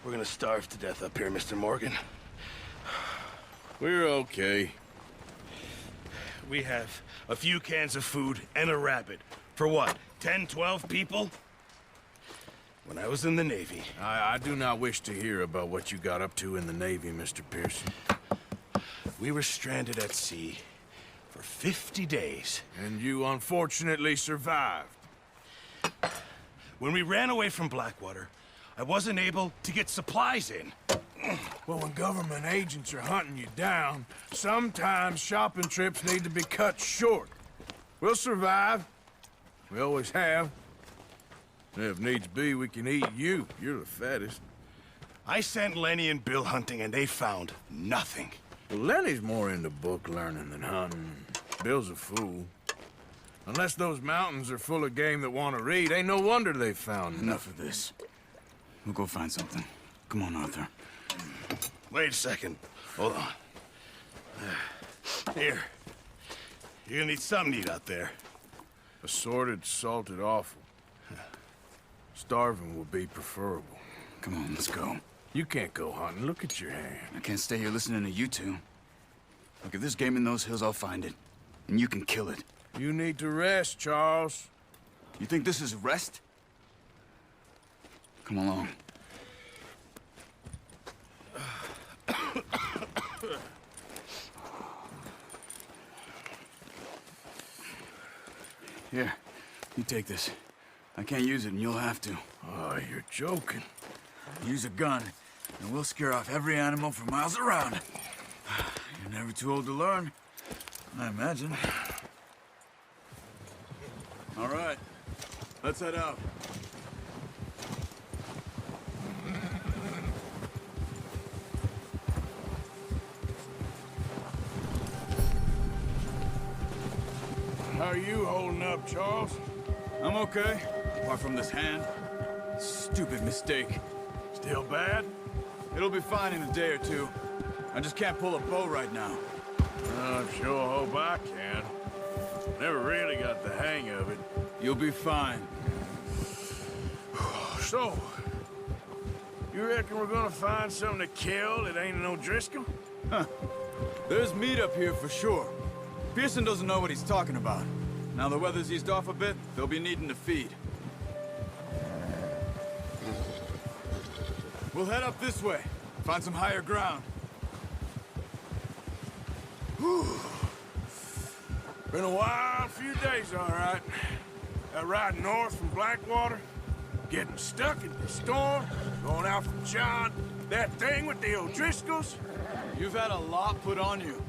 We're gonna starve to death up here, Mr. Morgan. We're okay. We have a few cans of food and a rabbit. For what, 10, 12 people? When I was in the Navy... I do not wish to hear about what you got up to in the Navy, Mr. Pearson. We were stranded at sea for 50 days. And you unfortunately survived. When we ran away from Blackwater, I wasn't able to get supplies in. Well, when government agents are hunting you down, sometimes shopping trips need to be cut short. We'll survive. We always have. If needs be, we can eat you. You're the fattest. I sent Lenny and Bill hunting, and they found nothing. Well, Lenny's more into book learning than hunting. Bill's a fool. Unless those mountains are full of game that want to read, ain't no wonder they found Enough of this. We'll go find something. Come on, Arthur. Wait a second. Hold on. Here. You're gonna need something to eat out there. Assorted, salted offal. Starving would be preferable. Come on, let's go. You can't go hunting. Look at your hand. I can't stay here listening to you two. Look, if there's game in those hills, I'll find it. And you can kill it. You need to rest, Charles. You think this is rest? Come along. Here, you take this. I can't use it, and you'll have to. Oh, you're joking. Use a gun, and we'll scare off every animal for miles around. You're never too old to learn, I imagine. All right, let's head out. How are you holding up, Charles? I'm okay, apart from this hand. Stupid mistake. Still bad? It'll be fine in a day or two. I just can't pull a bow right now. I sure hope I can. Never really got the hang of it. You'll be fine. So, you reckon we're gonna find something to kill that ain't no Driscoll? Huh. There's meat up here for sure. Pearson doesn't know what he's talking about. Now the weather's eased off a bit, they'll be needing to feed. We'll head up this way. Find some higher ground. Whew. Been a wild few days, all right. That ride north from Blackwater, getting stuck in the storm, going out from John, that thing with the O'Driscolls. You've had a lot put on you.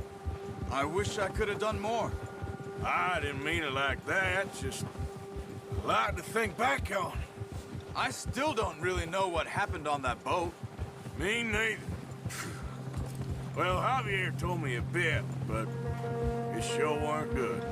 I wish I could have done more. I didn't mean it like that, just a lot to think back on. I still don't really know what happened on that boat. Me neither. Well, Javier told me a bit, but it sure weren't good.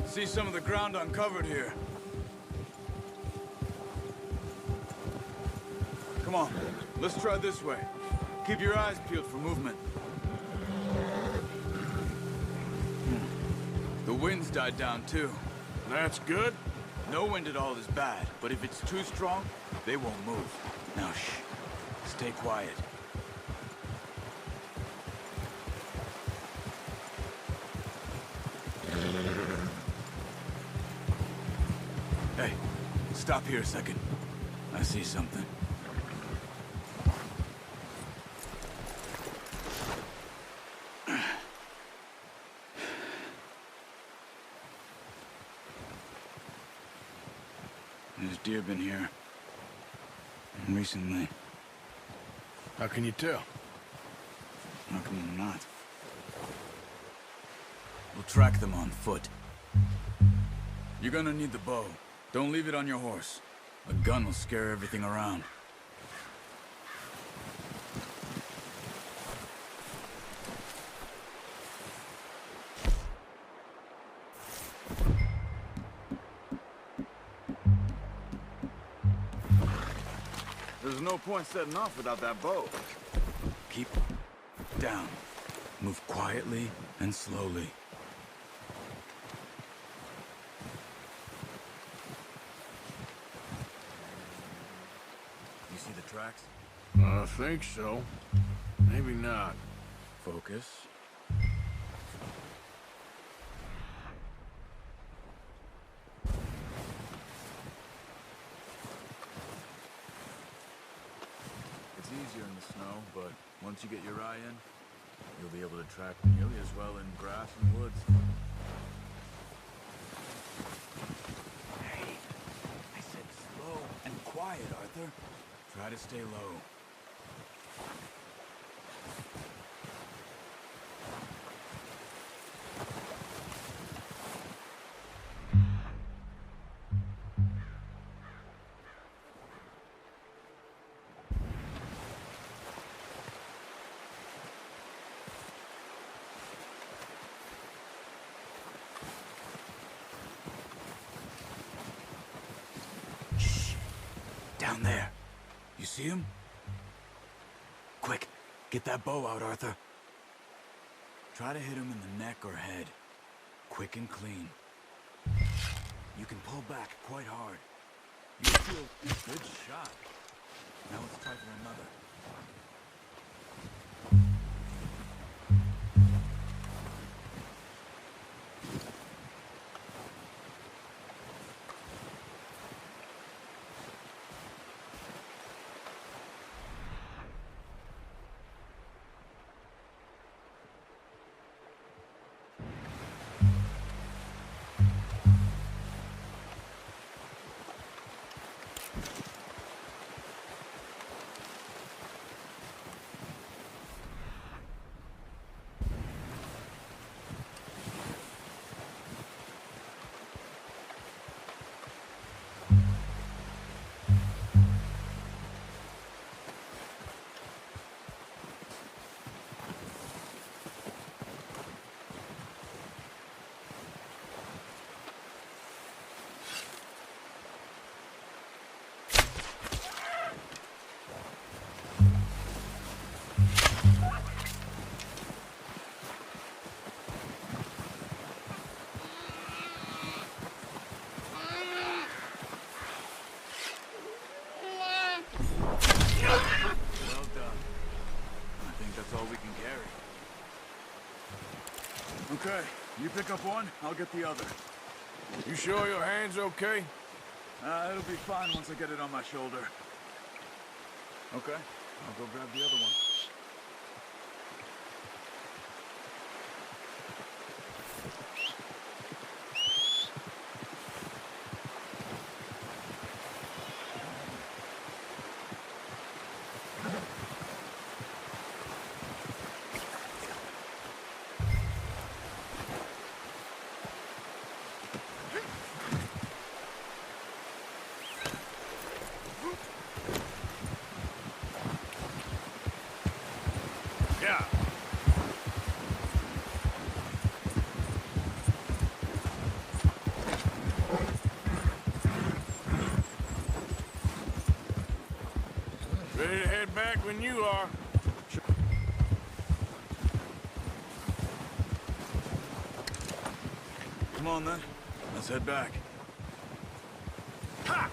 See some of the ground uncovered here. Come on, let's try this way. Keep your eyes peeled for movement. The wind's died down too. That's good. No wind at all is bad, but if it's too strong, they won't move. Now shh, stay quiet. Hey, stop here a second. I see something. There's deer been here. Recently. How can you tell? How come not? We'll track them on foot. You're gonna need the bow. Don't leave it on your horse. A gun will scare everything around. There's no point setting off without that bow. Keep down. Move quietly and slowly. You see the tracks? I think so. Maybe not. Focus. It's easier in the snow, but once you get your eye in, you'll be able to track nearly as well in grass and woods. Hey, I said slow and quiet, Arthur. Try to stay low. Down there. You see him? Quick, get that bow out, Arthur. Try to hit him in the neck or head. Quick and clean. You can pull back quite hard. You feel a good shot. Now let's try for another. Okay, you pick up one, I'll get the other. You sure your hand's okay? It'll be fine once I get it on my shoulder. Okay, I'll go grab the other one. Yeah. Ready to head back when you are. Come on then, let's head back. Ha!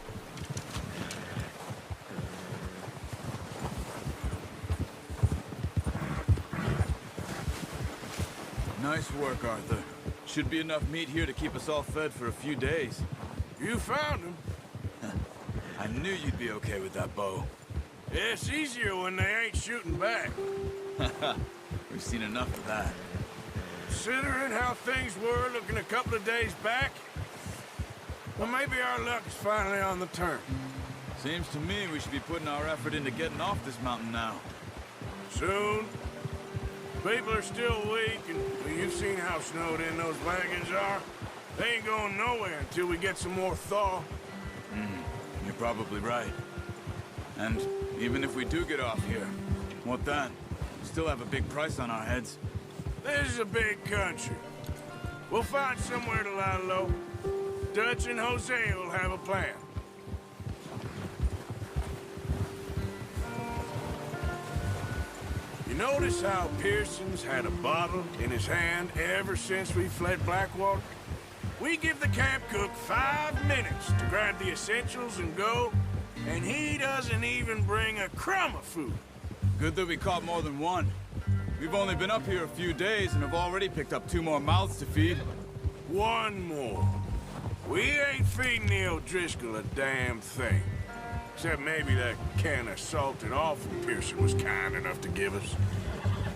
Nice work, Arthur. Should be enough meat here to keep us all fed for a few days. You found him. I knew you'd be okay with that bow. Yeah, it's easier when they ain't shooting back. We've seen enough of that. Considering how things were looking a couple of days back, well, maybe our luck is finally on the turn. Seems to me we should be putting our effort into getting off this mountain now. Soon. People are still weak, and well, you've seen how snowed in those wagons are. They ain't going nowhere until we get some more thaw. You're probably right. And even if we do get off here, what then? We still have a big price on our heads. This is a big country. We'll find somewhere to lie low. Dutch and Hosea will have a plan. You notice how Pearson's had a bottle in his hand ever since we fled Blackwater? We give the camp cook 5 minutes to grab the essentials and go, and he doesn't even bring a crumb of food. Good that we caught more than one. We've only been up here a few days and have already picked up 2 more mouths to feed. 1 more. We ain't feeding the O'Driscoll a damn thing. Except maybe that can of salted offal Pearson was kind enough to give us.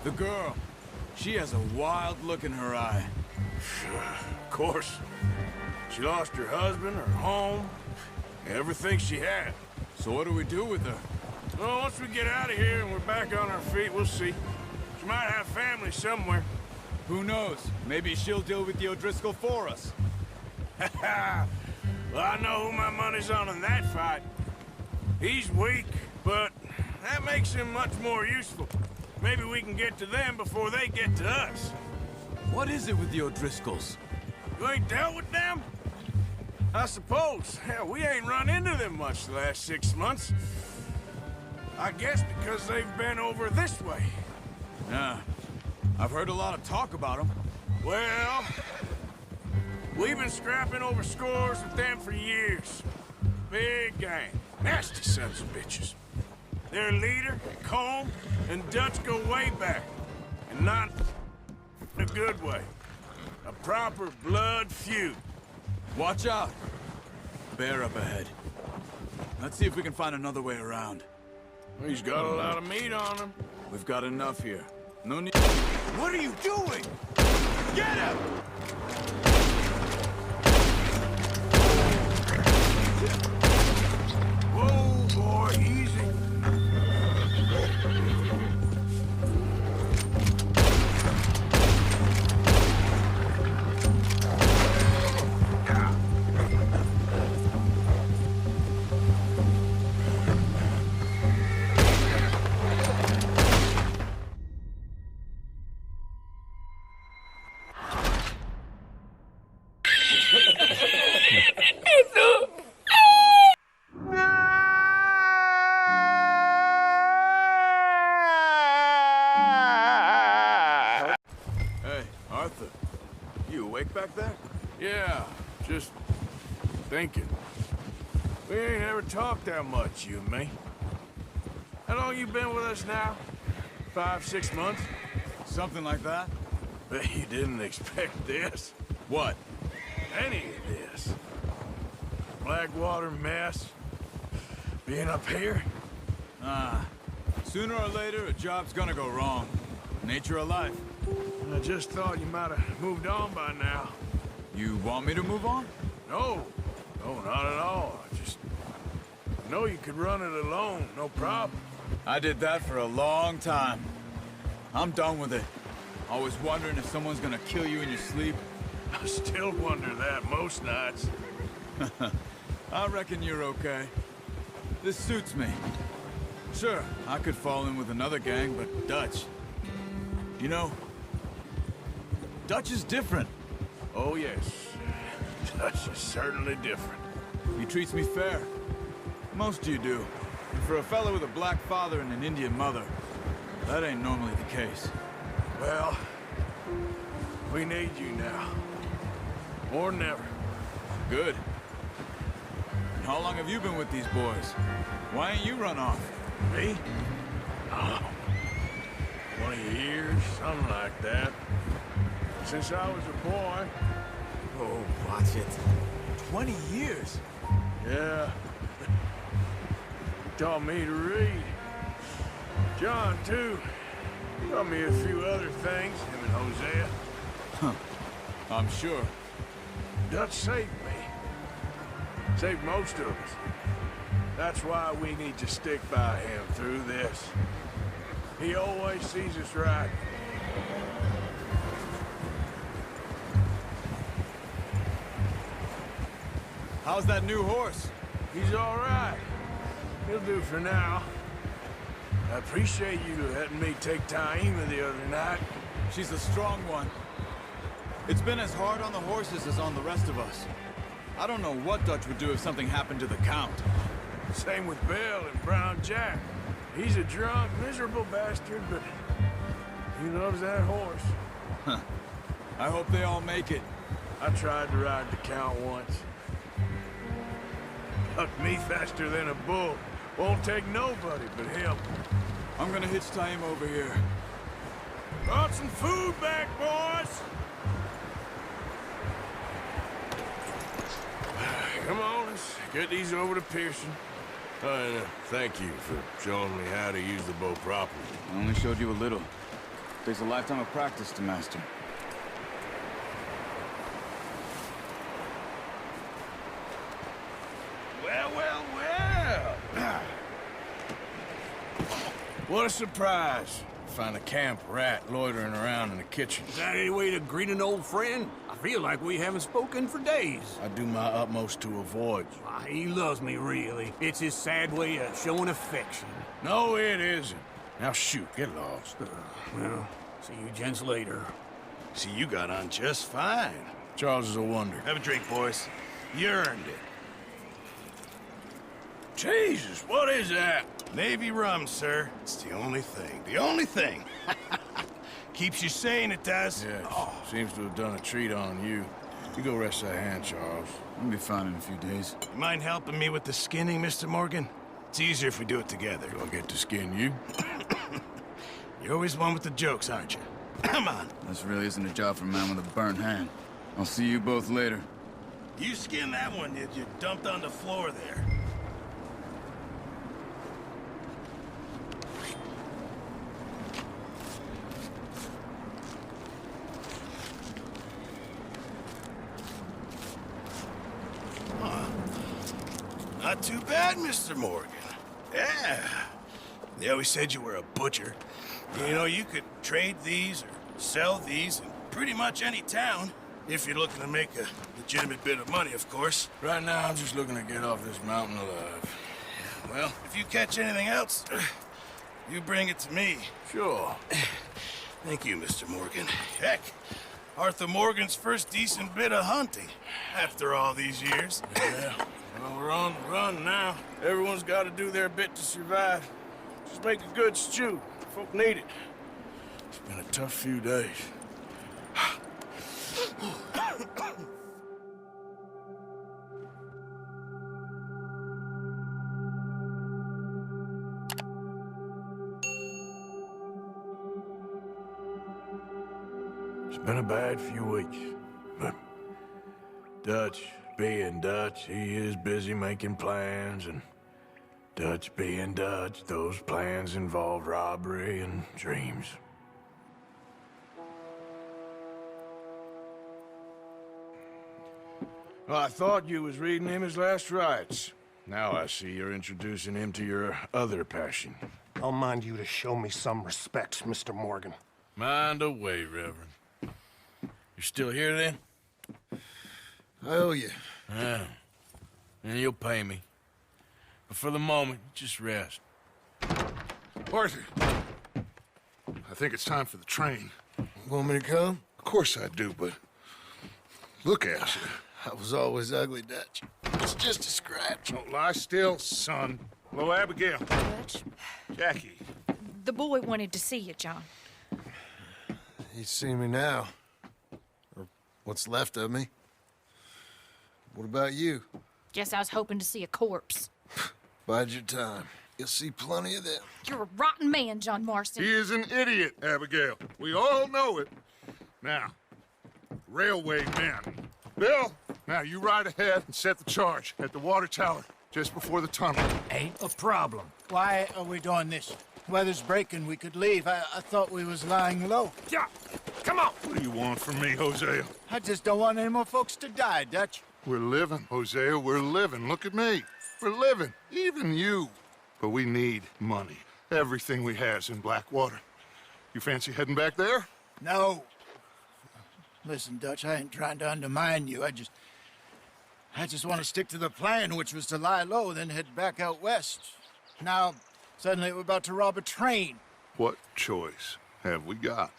The girl, she has a wild look in her eye. Of course. She lost her husband, her home, everything she had. So what do we do with her? Well, once we get out of here and we're back on our feet, we'll see. She might have family somewhere. Who knows? Maybe she'll deal with the O'Driscoll for us. Well, I know who my money's on in that fight. He's weak, but that makes him much more useful. Maybe we can get to them before they get to us. What is it with the O'Driscolls? You ain't dealt with them? I suppose. Hell, we ain't run into them much the last 6 months. I guess because they've been over this way. Yeah. I've heard a lot of talk about them. Well, we've been scrapping over scores with them for years. Big gang. Nasty sons of bitches. Their leader, Combe, and Dutch go way back. And not in a good way. A proper blood feud. Watch out. Bear up ahead. Let's see if we can find another way around. He's got a lot of meat on him. We've got enough here. No need. What are you doing? Get him! Whoa, boy, easy. Hey, Arthur. You awake back there? Yeah, just thinking. We ain't ever talked that much, you and me. How long you been with us now? 5, 6 months? Something like that? Bet you didn't expect this. What? Any of this. Blackwater mess. Being up here? Sooner or later, a job's gonna go wrong. Nature of life. I just thought you might have moved on by now. You want me to move on? No. No, not at all. I know you could run it alone, no problem. I did that for a long time. I'm done with it. Always wondering if someone's gonna kill you in your sleep. I still wonder that most nights. I reckon you're okay. This suits me. Sure, I could fall in with another gang, but Dutch... You know, Dutch is different. Oh, yes. Dutch is certainly different. He treats me fair. Most of you do. And for a fellow with a black father and an Indian mother, that ain't normally the case. Well, we need you now. More than ever. Good. And how long have you been with these boys? Why ain't you run off? Me? Oh, 20 years, something like that. Since I was a boy. Oh, watch it. 20 years? Yeah. Taught me to read. John, too. Taught me a few other things, him and Hosea. I'm sure. Dutch saved me. Saved most of us. That's why we need to stick by him through this. He always sees us right. How's that new horse? He's all right. He'll do for now. I appreciate you letting me take Taima the other night. She's a strong one. It's been as hard on the horses as on the rest of us. I don't know what Dutch would do if something happened to the Count. Same with Bill and Brown Jack. He's a drunk, miserable bastard, but he loves that horse. Huh. I hope they all make it. I tried to ride the Count once. Bucked me faster than a bull. Won't take nobody but him. I'm gonna hitch Taima over here. Brought some food back, boys! Come on, let's get these over to Pearson. And thank you for showing me how to use the bow properly. I only showed you a little. Takes a lifetime of practice to master. Well, well, well. What a surprise. Find a camp rat loitering around in the kitchen. Is that any way to greet an old friend? I feel like we haven't spoken for days. I do my utmost to avoid you. Why, he loves me, really. It's his sad way of showing affection. No, it isn't. Now shoot, get lost. Well, see you gents later. See, you got on just fine. Charles is a wonder. Have a drink, boys. You earned it. Jesus, what is that? Navy rum, sir. It's the only thing. The only thing. Keeps you sane, it does. Yes, seems to have done a treat on you. You go rest that hand, Charles. I'll be fine in a few days. You mind helping me with the skinning, Mr. Morgan? It's easier if we do it together. Do I get to skin you? You're always one with the jokes, aren't you? Come on. This really isn't a job for a man with a burnt hand. I'll see you both later. You skinned that one, did you? Dumped on the floor there. Not too bad, Mr. Morgan. Yeah. They always said you were a butcher. You know, you could trade these or sell these in pretty much any town. If you're looking to make a legitimate bit of money, of course. Right now, I'm just looking to get off this mountain alive. Well, if you catch anything else, you bring it to me. Sure. Thank you, Mr. Morgan. Heck, Arthur Morgan's first decent bit of hunting after all these years. Yeah. Well, we're on the run now. Everyone's got to do their bit to survive. Just make a good stew. Folk need it. It's been a tough few days. It's been a bad few weeks, but Dutch being Dutch, he is busy making plans, and Dutch being Dutch, those plans involve robbery and dreams. Well, I thought you was reading him his last rites. Now I see you're introducing him to your other passion. I'll mind you to show me some respect, Mr. Morgan. Mind away, Reverend. You're still here, then? I owe you. Yeah. And you'll pay me. But for the moment, just rest. Arthur, I think it's time for the train. Want me to come? Of course I do, but look at you. I was always ugly, Dutch. It's just a scratch. Don't lie still, son. Hello, Abigail. Dutch, Jackie. the boy wanted to see you, John. He's seen me now. Or what's left of me. What about you? Guess I was hoping to see a corpse. Bide your time. You'll see plenty of them. You're a rotten man, John Marston. He is an idiot, Abigail. We all know it. Now, railway men. Bill, now you ride ahead and set the charge at the water tower just before the tunnel. Ain't a problem. Why are we doing this? Weather's breaking. We could leave. I thought we was lying low. Yeah, come on. What do you want from me, Hosea? I just don't want any more folks to die, Dutch. We're living, Hosea. We're living. Look at me. for a living, even you. But we need money. Everything we has in Blackwater. You fancy heading back there? No. Listen, Dutch, I ain't trying to undermine you. I just want to stick to the plan, which was to lie low, then head back out west. Now, suddenly we're about to rob a train. What choice have we got?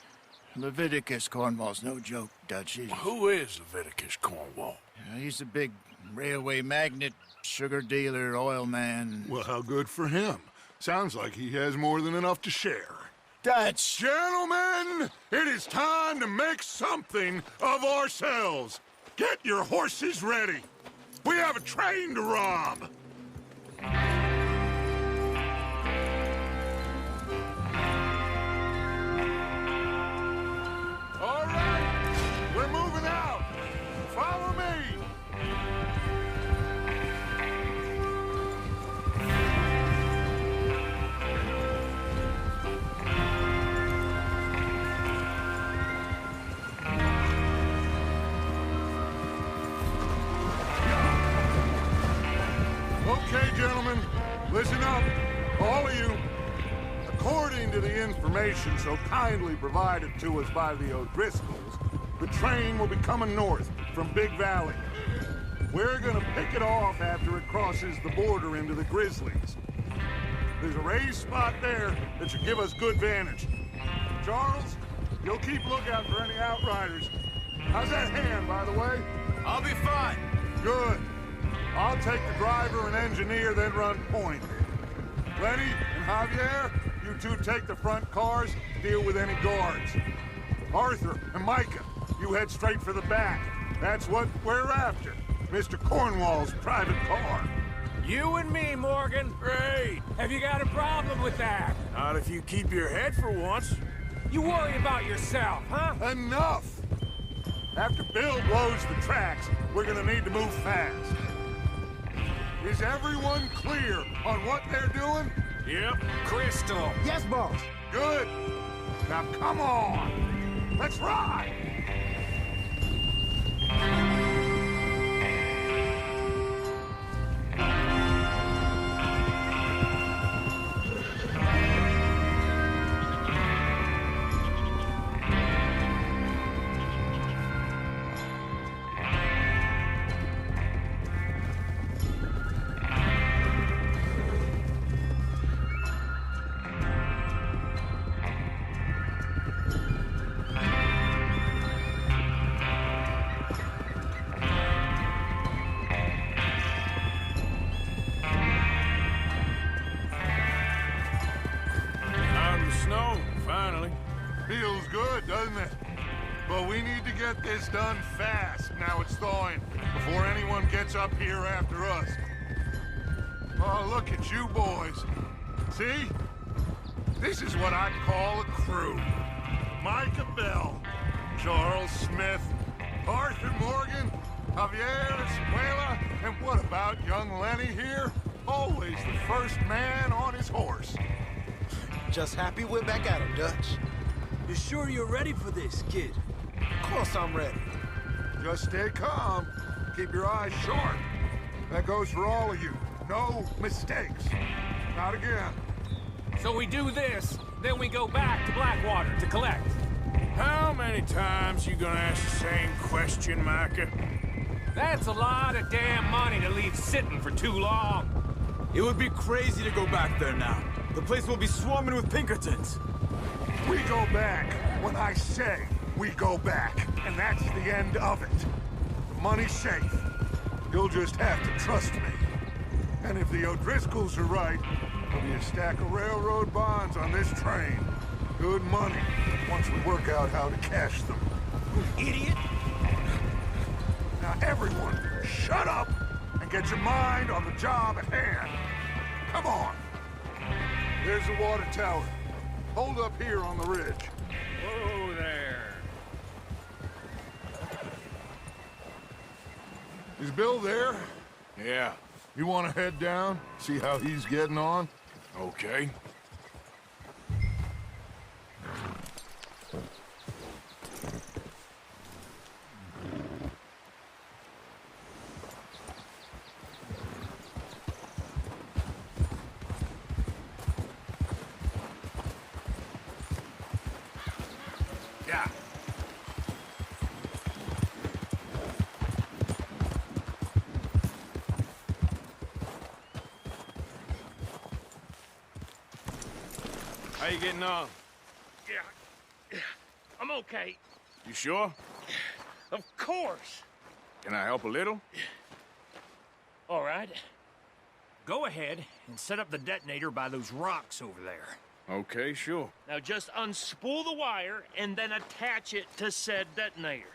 Leviticus Cornwall's no joke, Dutch. Who is Leviticus Cornwall? He's a big railway magnate, sugar dealer, oil man. Well, how good for him. Sounds like he has more than enough to share. Dutch! Gentlemen, it is time to make something of ourselves. Get your horses ready. We have a train to rob. All right, we're moving out. Follow me. Okay, gentlemen, listen up, all of you. According to the information so kindly provided to us by the O'Driscolls, the train will be coming north from Big Valley. We're gonna pick it off after it crosses the border into the Grizzlies. There's a raised spot there that should give us good vantage. Charles, you'll keep lookout for any outriders. How's that hand, by the way? I'll be fine. Good. I'll take the driver and engineer, then run point. Lenny and Javier, you two take the front cars, deal with any guards. Arthur and Micah, you head straight for the back. That's what we're after. Mr. Cornwall's private car. You and me, Morgan. Great. Have you got a problem with that? Not if you keep your head for once. You worry about yourself, huh? Enough! After Bill blows the tracks, we're gonna need to move fast. Is everyone clear on what they're doing? Yep. Crystal. Yes, boss. Good. Now come on. Let's ride. Feels good, doesn't it? But we need to get this done fast, now it's thawing, before anyone gets up here after us. Oh, look at you boys. See? This is what I call a crew. Micah Bell, Charles Smith, Arthur Morgan, Javier Escuela, and what about young Lenny here? Always the first man on his horse. Just happy we're back at him, Dutch. You sure you're ready for this, kid? Of course I'm ready. Just stay calm. Keep your eyes sharp. That goes for all of you. No mistakes. Not again. So we do this, then we go back to Blackwater to collect. How many times you gonna ask the same question, Micah? That's a lot of damn money to leave sitting for too long. It would be crazy to go back there now. The place will be swarming with Pinkertons. We go back when I say we go back, and that's the end of it. The money's safe. You'll just have to trust me. And if the O'Driscolls are right, there'll be a stack of railroad bonds on this train. Good money, once we work out how to cash them. Idiot! Now everyone, shut up and get your mind on the job at hand. Come on. There's the water tower. Hold up here on the ridge. Whoa there. Is Bill there? Yeah. You want to head down, see how he's getting on? Okay. How you getting on? Yeah, I'm okay. You sure? Of course. Can I help a little? All right. Go ahead and set up the detonator by those rocks over there. Okay, sure. Now just unspool the wire and then attach it to said detonator.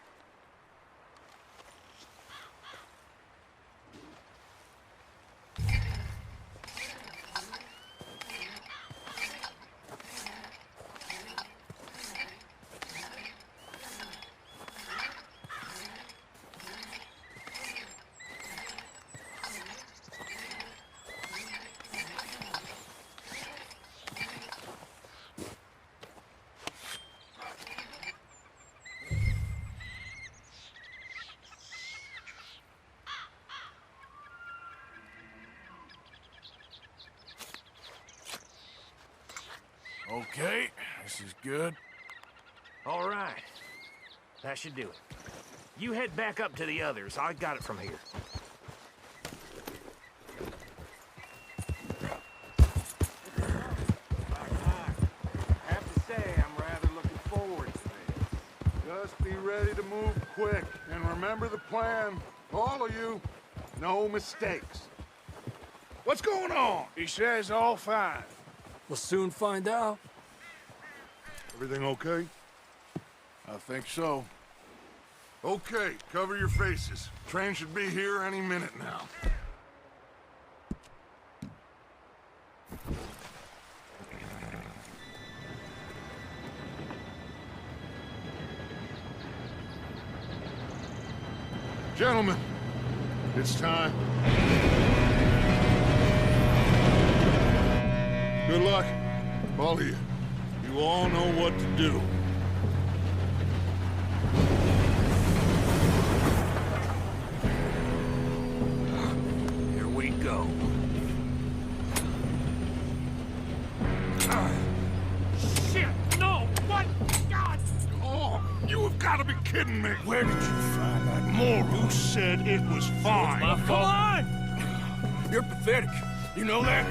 Okay, this is good. All right. That should do it. You head back up to the others. I got it from here. Have to say, I'm rather looking forward to this. Just be ready to move quick, and remember the plan. All of you, no mistakes. What's going on? He says all fine. We'll soon find out. Everything okay? I think so. Okay, cover your faces. Train should be here any minute now. Gentlemen, it's time. Good luck, all of you. You all know what to do. Here we go. Shit! No! What? God! Oh, you have got to be kidding me. Where did you find that moral? Who said it was fine? My fault. Come on! You're pathetic. You know that?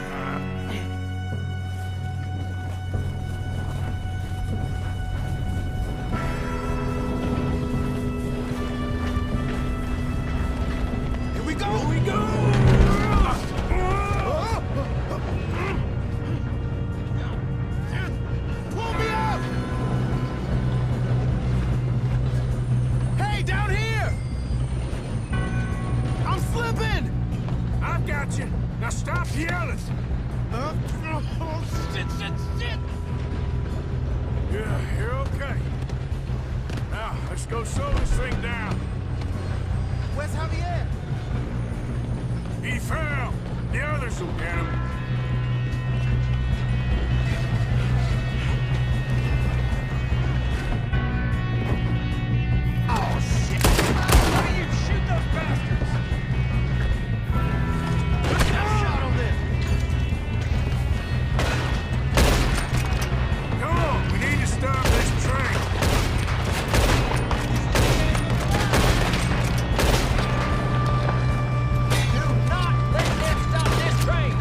Here we go! Here we go! Pull me up! Hey, down here! I'm slipping! I've got you. Now stop yelling. Oh, shit! Yeah, you're okay. Now, let's go slow this thing down. Where's Javier? He fell. The others will get him. Oh, shit! How do you shoot those bastards? Let's get a shot on this! Come on, we need to stop this train. Do not let them stop this train!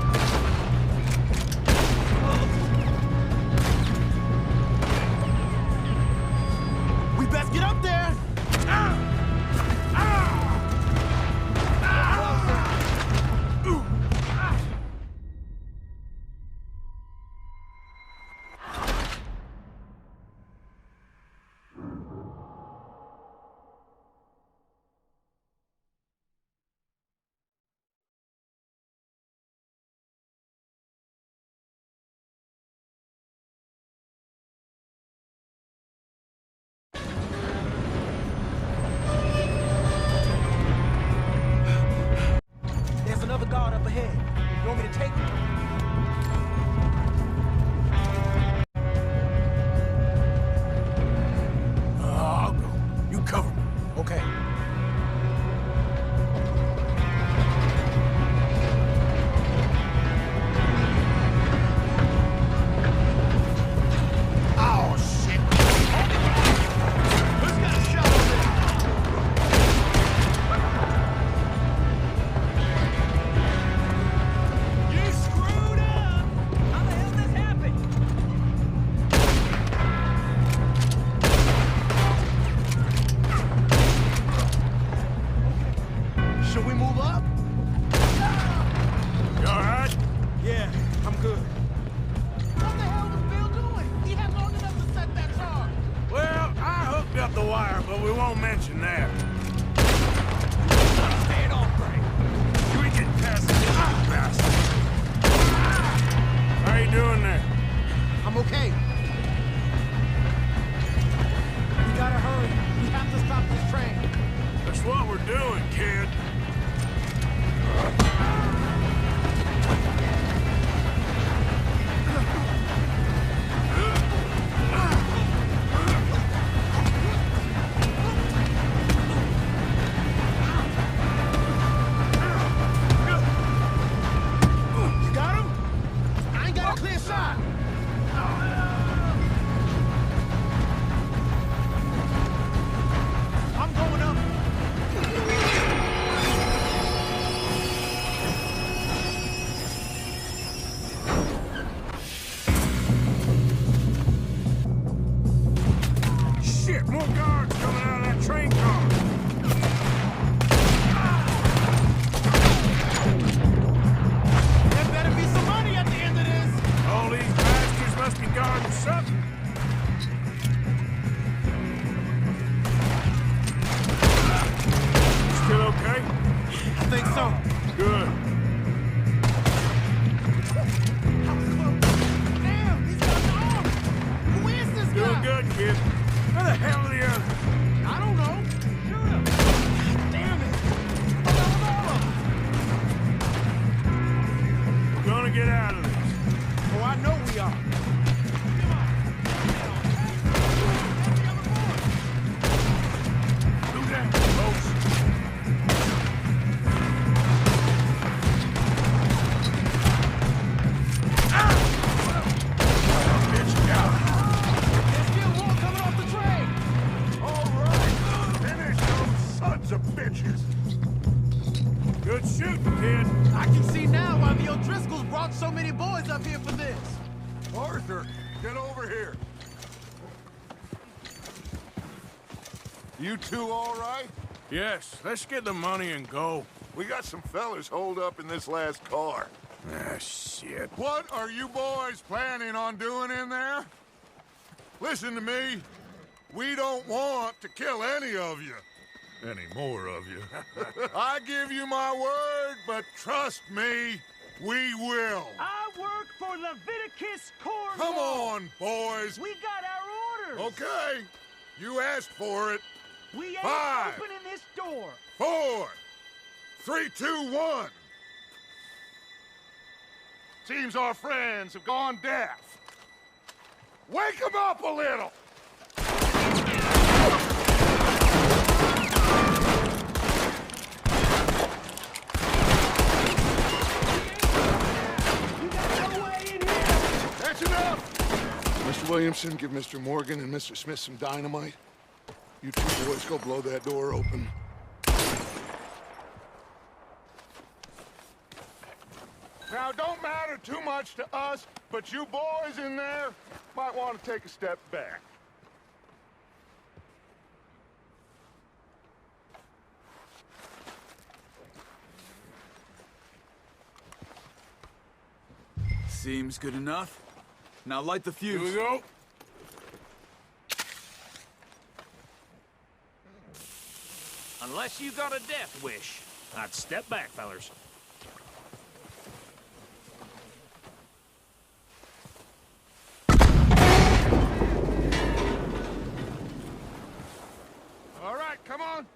wire, but we won't mention that. Stand on, Frank. Can we get past this bastard? How you doing there? I'm okay. We gotta hurry. We have to stop this train. That's what we're doing, kid. You got him? I ain't got a clear shot. I'm going up. Shit, more guards coming out of that train car. There better be some money at the end of this. All these bastards must be guarding something. Still okay? I think so. Good. Damn, he's got the arm. Who is this Doing guy? good, kid. Where the hell are the others? I don't know. Shoot him. Damn it. What's up with all of them? We're gonna get out of this. Oh, I know we are. Do that, folks. There's still more coming off the train. All right, finish those sons of bitches. Good shooting, kid. I can see now why the O'Driscolls brought so many boys up here for this. Arthur, get over here. You two all right? Yes, let's get the money and go. We got some fellas holed up in this last car. Ah, shit. What are you boys planning on doing in there? Listen to me. We don't want to kill any of you. Any more of you. I give you my word, but trust me, we will. I work for Leviticus Corps. Come on, boys. We got our orders. Okay, you asked for it. We ain't 5, opening this door. 4, 3, 2, 1. Seems our friends have gone deaf. Wake them up a little. You got no way in here. That's enough! Mr. Williamson, give Mr. Morgan and Mr. Smith some dynamite. You two boys go blow that door open. Now, don't matter too much to us, but you boys in there might want to take a step back. Seems good enough. Now light the fuse. Here we go. Unless you got a death wish, I'd step back, fellers. All right, come on.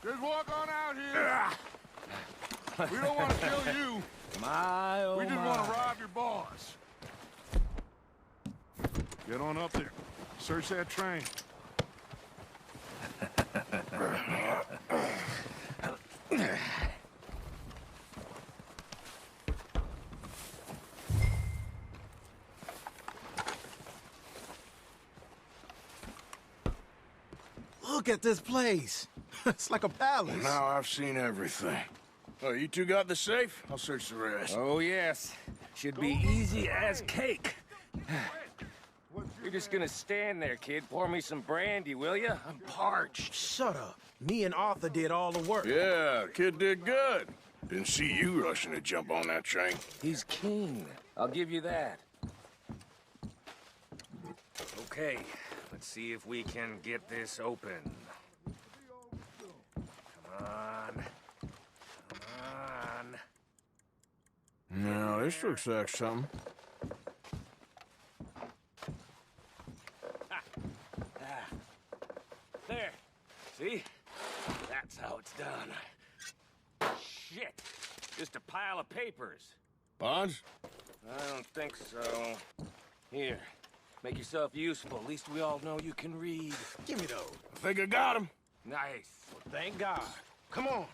Just walk on out here. We don't want to kill you. My, oh We just want to rob your boss. Get on up there. Search that train. Look at this place. It's like a palace. Now I've seen everything. Oh, you two got the safe? I'll search the rest. Oh, yes. Should be easy as cake. You're just gonna stand there, kid. Pour me some brandy, will you? I'm parched. Shut up. Me and Arthur did all the work. Yeah, kid did good. Didn't see you rushing to jump on that train. He's keen. I'll give you that. Okay, let's Let's see if we can get this open. Come on. Come on. Now, this looks like something. There. See? That's how it's done. Shit. Just a pile of papers. Bonds? I don't think so. Here. Make yourself useful. At least we all know you can read. Give me those. I think I got him. Nice. Well, thank God. Come on.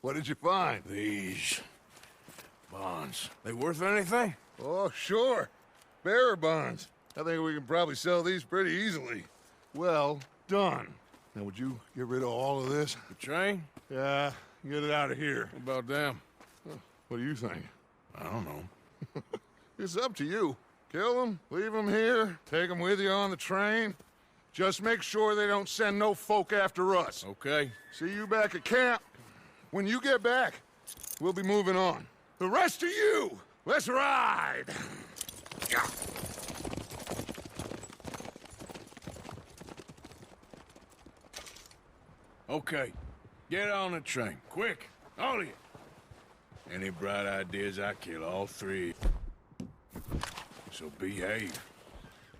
What did you find? These bonds. They worth anything? Oh, sure. Bearer bonds. I think we can probably sell these pretty easily. Well done. Now, would you get rid of all of this? The train? Yeah, get it out of here. What about them? What do you think? I don't know. It's up to you. Kill them, leave them here, take them with you on the train. Just make sure they don't send no folk after us. Okay. See you back at camp. When you get back, we'll be moving on. The rest of you, let's ride! Yeah. Okay. Get on the train. Quick. All of you. Any bright ideas, I kill all three. So behave.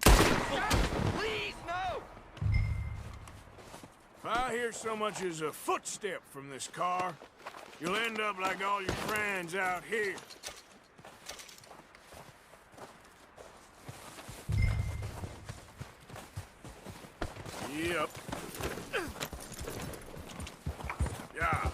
Please, no! If I hear so much as a footstep from this car, you'll end up like all your friends out here. Yep. Yeah.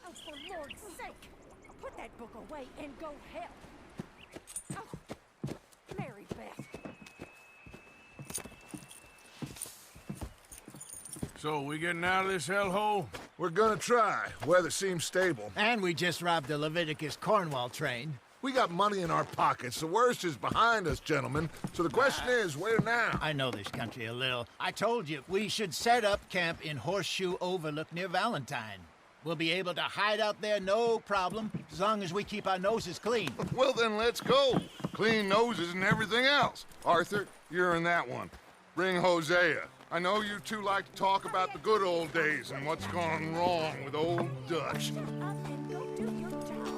Oh, for Lord's sake! Put that book away and go help! Oh, Mary Beth. So, we getting out of this hellhole? We're gonna try. Weather seems stable. And we just robbed the Leviticus Cornwall train. We got money in our pockets. The worst is behind us, gentlemen. So the question is, where now? I know this country a little. I told you, we should set up camp in Horseshoe Overlook near Valentine. We'll be able to hide out there no problem, as long as we keep our noses clean. Well, then let's go. Clean noses and everything else. Arthur, you're in that one. Bring Hosea. I know you two like to talk about the good old days and what's gone wrong with old Dutch. Up and go do your job.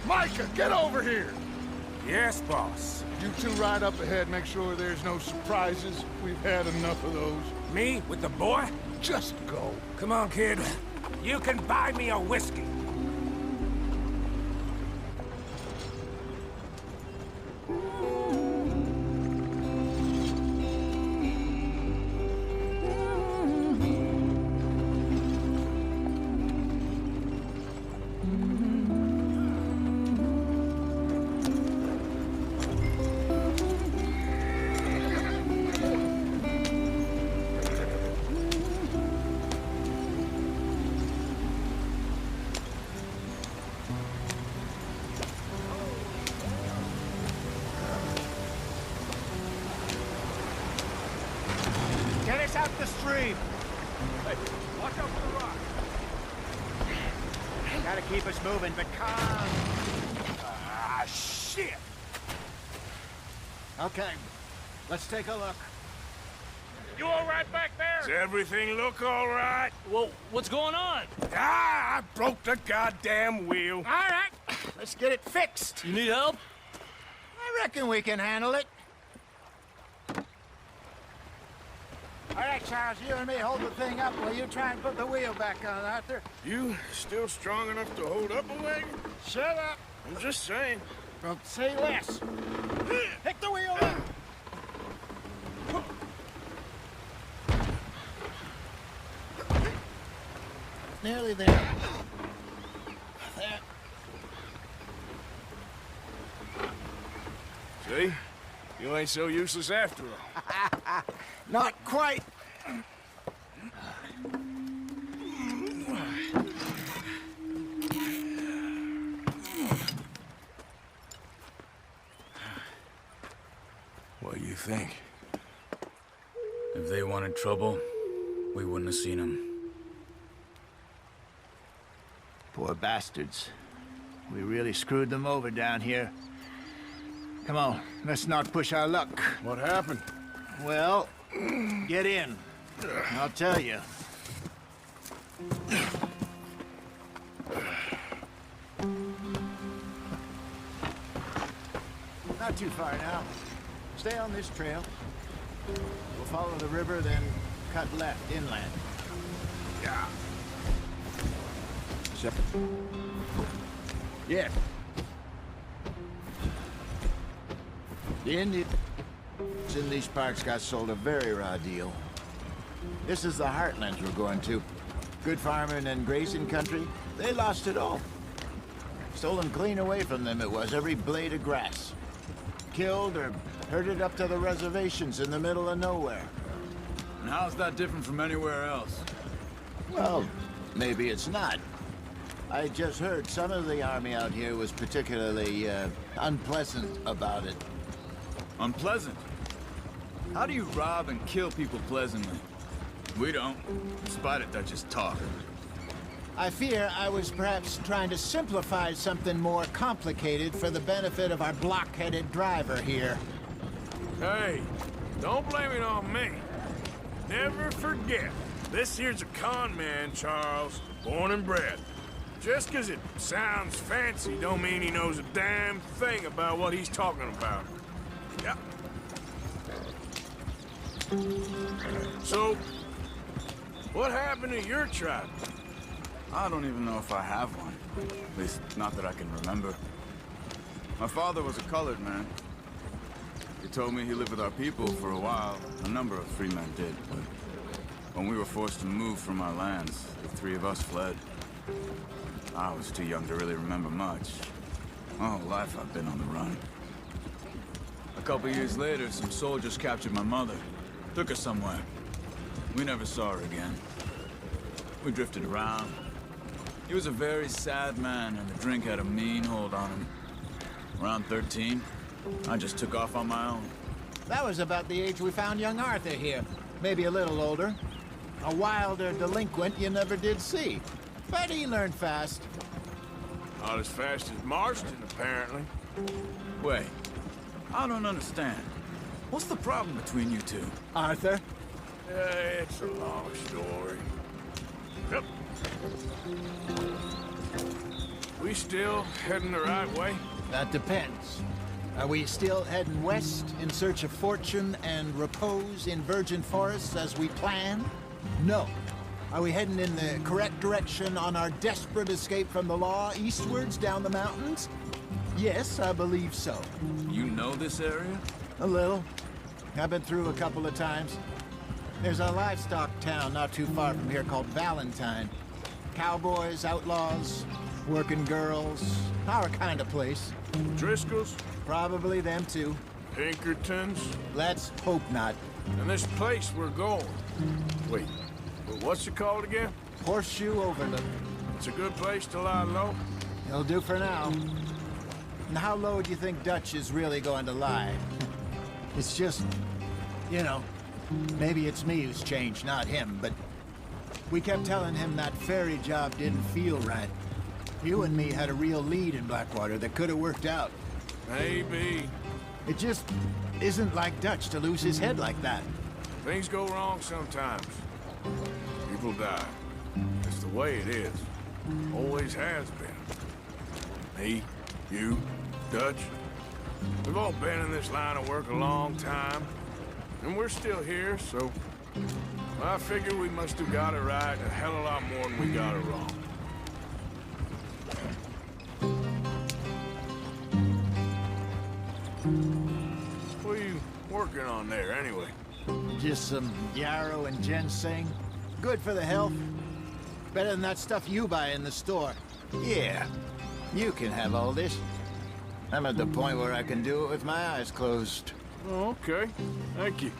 Micah, get over here! Yes, boss. You two ride up ahead, make sure there's no surprises. We've had enough of those. Me with the boy? Just go. Come on, kid. You can buy me a whiskey. Get us out the stream. Hey, watch out for the rock. Gotta keep us moving, but calm. Ah, shit! Okay, let's take a look. You all right back there? Does everything look all right? Well, what's going on? Ah, I broke the goddamn wheel. All right, let's get it fixed. You need help? I reckon we can handle it. All right, Charles, you and me hold the thing up while you try and put the wheel back on, Arthur. You still strong enough to hold up a wagon? Shut up. I'm just saying. Well, say less. Pick the wheel up. Nearly there. There. See? You ain't so useless after all. Not quite. What do you think? If they wanted trouble, we wouldn't have seen them. Poor bastards. We really screwed them over down here. Come on, let's not push our luck. What happened? Well, get in. I'll tell you. Not too far now. Stay on this trail. We'll follow the river, then cut left inland. Yeah. Yes. The Indians in these parts got sold a very raw deal. This is the heartlands we're going to. Good farming and grazing country. They lost it all. Stolen clean away from them it was, every blade of grass. Killed or herded up to the reservations in the middle of nowhere. And how's that different from anywhere else? Well, maybe it's not. I just heard some of the army out here was particularly unpleasant about it. Unpleasant? How do you rob and kill people pleasantly? We don't, despite it, that's just talk. I fear I was perhaps trying to simplify something more complicated for the benefit of our block-headed driver here. Hey, don't blame it on me. Never forget, this here's a con man, Charles, born and bred. Just 'cause it sounds fancy don't mean he knows a damn thing about what he's talking about. Yeah. So, what happened to your tribe? I don't even know if I have one. At least, not that I can remember. My father was a colored man. He told me he lived with our people for a while. A number of free men did, but when we were forced to move from our lands, the three of us fled. I was too young to really remember much. My whole life I've been on the run. A couple years later, some soldiers captured my mother. Took her somewhere. We never saw her again. We drifted around. He was a very sad man, and the drink had a mean hold on him. Around 13, I just took off on my own. That was about the age we found young Arthur here. Maybe a little older. A wilder delinquent you never did see. But he learned fast. Not as fast as Marston, apparently. Wait, I don't understand. What's the problem between you two? Arthur? It's a long story. Yep. We We still heading the right way? That depends. Are we still heading west in search of fortune and repose in virgin forests as we planned? No. Are we heading in the correct direction on our desperate escape from the law eastwards down the mountains? Yes, I believe so. You know this area? A little. I've been through a couple of times. There's a livestock town not too far from here called Valentine. Cowboys, outlaws, working girls, our kind of place. Driscoll's? Probably them too. Pinkertons? Let's hope not. And this place we're going. Wait, but what's it called again? Horseshoe Overlook. It's a good place to lie low? It'll do for now. And how low do you think Dutch is really going to lie? It's just, you know, maybe it's me who's changed, not him, but we kept telling him that ferry job didn't feel right. You and me had a real lead in Blackwater that could have worked out. Maybe. It just isn't like Dutch to lose his head like that. Things go wrong sometimes. People die. It's the way it is. Always has been. Me, you, Dutch. We've all been in this line of work a long time. And we're still here, so... I figure we must have got it right a hell of a lot more than we got it wrong. What are you working on there, anyway? Just some yarrow and ginseng. Good for the health. Better than that stuff you buy in the store. Yeah, you can have all this. I'm at the point where I can do it with my eyes closed. Oh, okay. Thank you.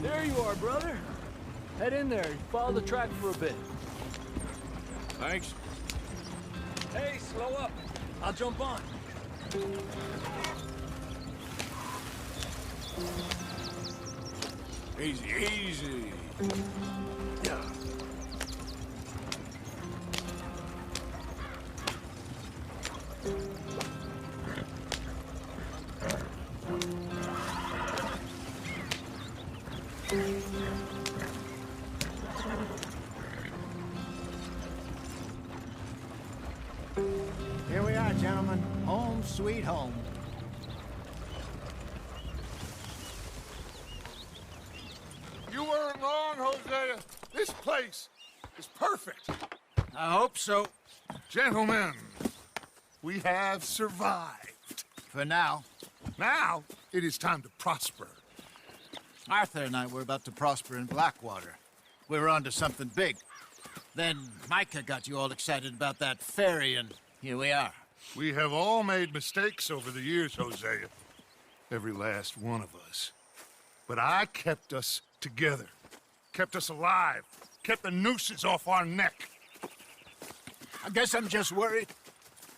There you are, brother. Head in there and follow the track for a bit. Thanks. Hey, slow up. I'll jump on. Easy, easy. Yeah. Here we are, gentlemen. Home sweet home. You weren't wrong, Hosea. This place is perfect. I hope so. Gentlemen, we have survived. For now. Now, it is time to prosper. Arthur and I were about to prosper in Blackwater. We were onto something big. Then Micah got you all excited about that ferry, and here we are. We have all made mistakes over the years, Hosea. Every last one of us. But I kept us together. Kept us alive. Kept the nooses off our neck. I guess I'm just worried.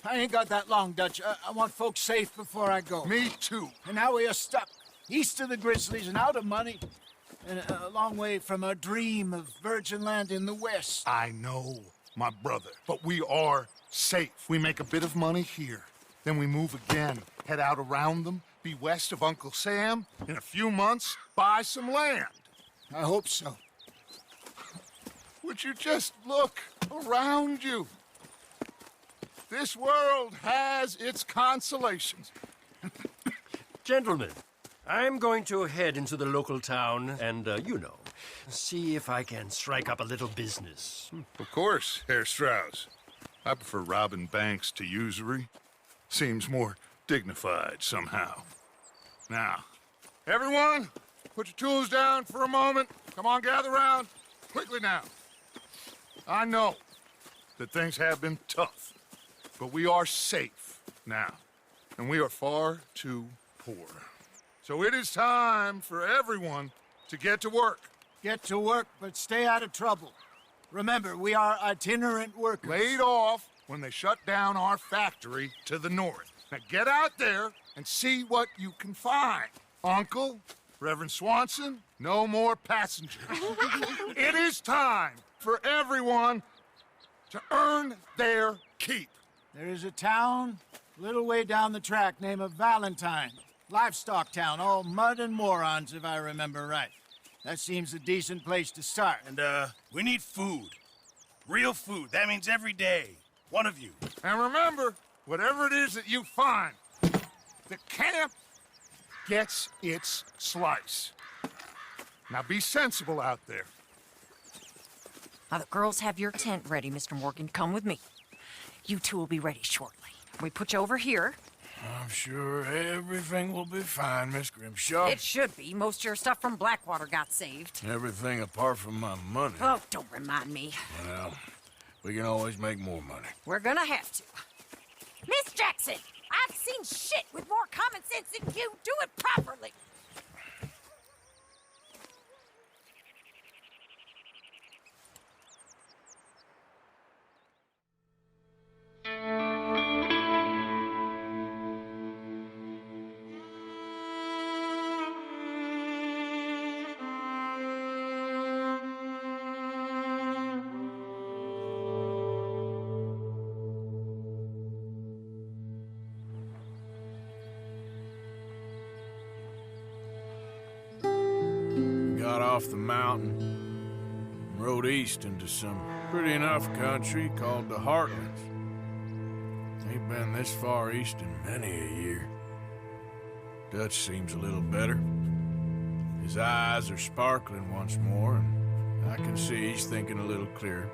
I ain't got that long, Dutch. I want folks safe before I go. Me too. And now we are stuck, east of the Grizzlies and out of money, and a long way from our dream of virgin land in the west. I know, my brother, but we are safe. We make a bit of money here, then we move again, head out around them, be west of Uncle Sam, in a few months, buy some land. I hope so. Would you just look around you? This world has its consolations. Gentlemen, I'm going to head into the local town and, you know, see if I can strike up a little business. Of course, Herr Strauss. I prefer robbing banks to usury. Seems more dignified somehow. Now, everyone, put your tools down for a moment. Come on, gather round. Quickly now. I know that things have been tough, but we are safe now, and we are far too poor. So it is time for everyone to get to work. Get to work, but stay out of trouble. Remember, we are itinerant workers. Laid off when they shut down our factory to the north. Now get out there and see what you can find. Uncle, Reverend Swanson, no more passengers. It is time for everyone to earn their keep. There is a town a little way down the track named Valentine. Livestock town, all mud and morons, if I remember right. That seems a decent place to start. And, we need food. Real food. That means every day. One of you. And remember, whatever it is that you find, the camp gets its slice. Now be sensible out there. Now, the girls have your tent ready, Mr. Morgan. Come with me. You two will be ready shortly. We put you over here. I'm sure everything will be fine, Miss Grimshaw. It should be. Most of your stuff from Blackwater got saved. Everything apart from my money. Oh, don't remind me. Well, we can always make more money. We're gonna have to. Miss Jackson, I've seen shit with more common sense than you. Do it properly. Got off the mountain and rode east into some pretty enough country called the Heartlands. Ain't been this far east in many a year. Dutch seems a little better. His eyes are sparkling once more, and I can see he's thinking a little clearer.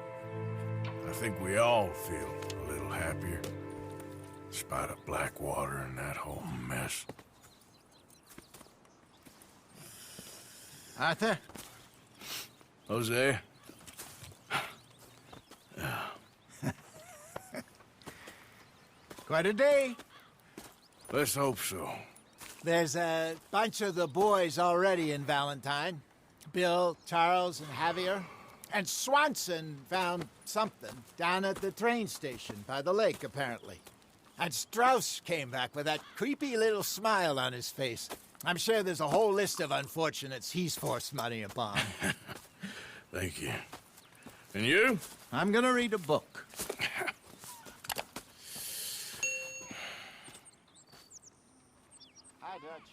I think we all feel a little happier, in spite of Blackwater and that whole mess. Arthur? Jose? Quite a day. Let's hope so. There's a bunch of the boys already in Valentine. Bill, Charles, and Javier. And Swanson found something down at the train station by the lake, apparently. And Strauss came back with that creepy little smile on his face. I'm sure there's a whole list of unfortunates he's forced money upon. Thank you. And you? I'm gonna read a book. Hi, Dutch.